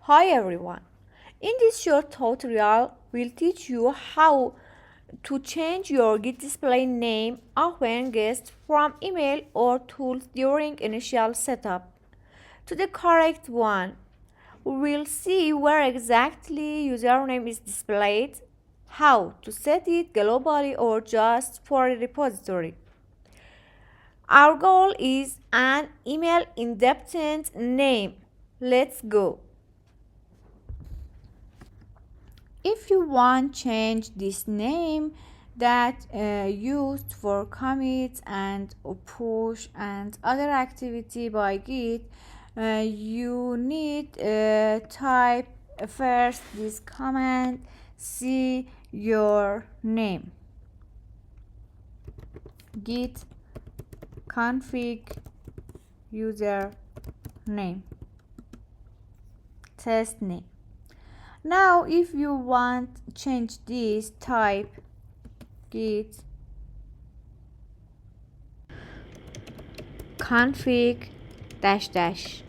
Hi everyone. In this short tutorial, we'll teach you how to change your Git display name when guests from email or tools during initial setup to the correct one. We'll see where exactly username is displayed, how to set it globally or just for a repository. Our goal is an email independent name. Let's go. If you want change this name that used for commits and push and other activity by Git, you need type first this command see your name git config user name test name. Now if you want change this, type git config dash dash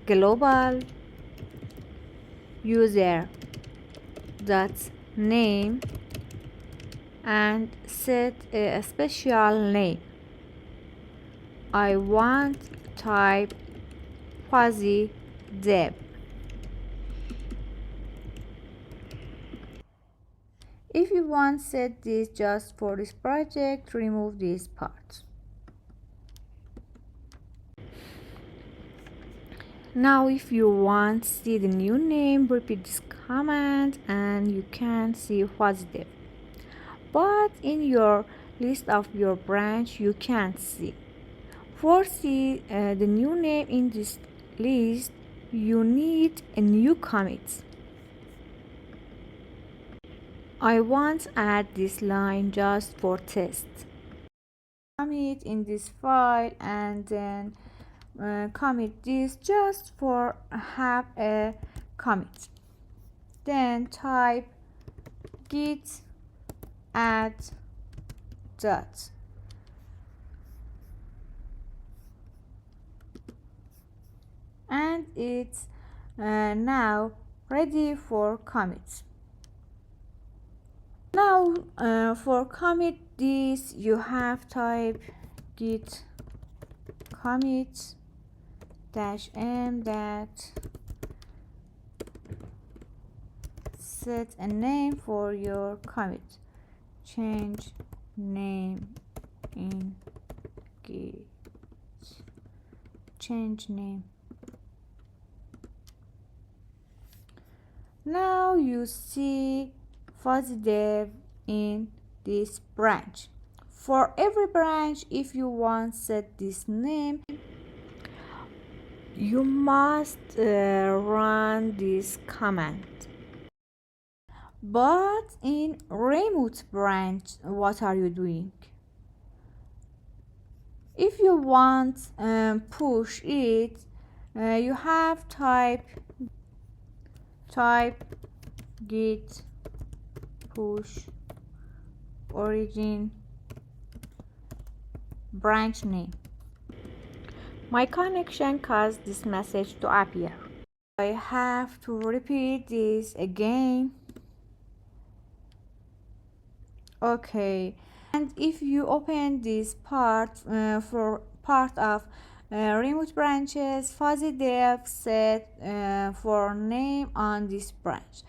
global user dot name and set a special name. I want type quasi dev. If you want set this just for this project, remove this part. Now if you want to see the new name, repeat this command and you can see quasi dev. But in your list of your branch you can't see. For see the new name in this list, you need a new commit. I want to add this line just for test. Commit in this file and then commit this just for have a commit. Then type git add dot and it's now ready for commit. Now for commit this you have type git commit dash m that set a name for your commit. Change name in git. Change name. Now you see fuzzy dev in this branch. For every branch, if you want set this name, you must run this command. But in remote branch, what are you doing? If you want push it, you have type git push origin branch name. My connection caused this message to appear. I have to repeat this again. Okay, and if you open this part for part of remote branches, fuzzy dev set for name on this branch.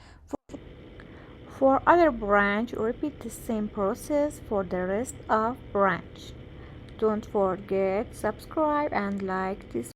For other branch, repeat the same process for the rest of branch. Don't forget subscribe and like this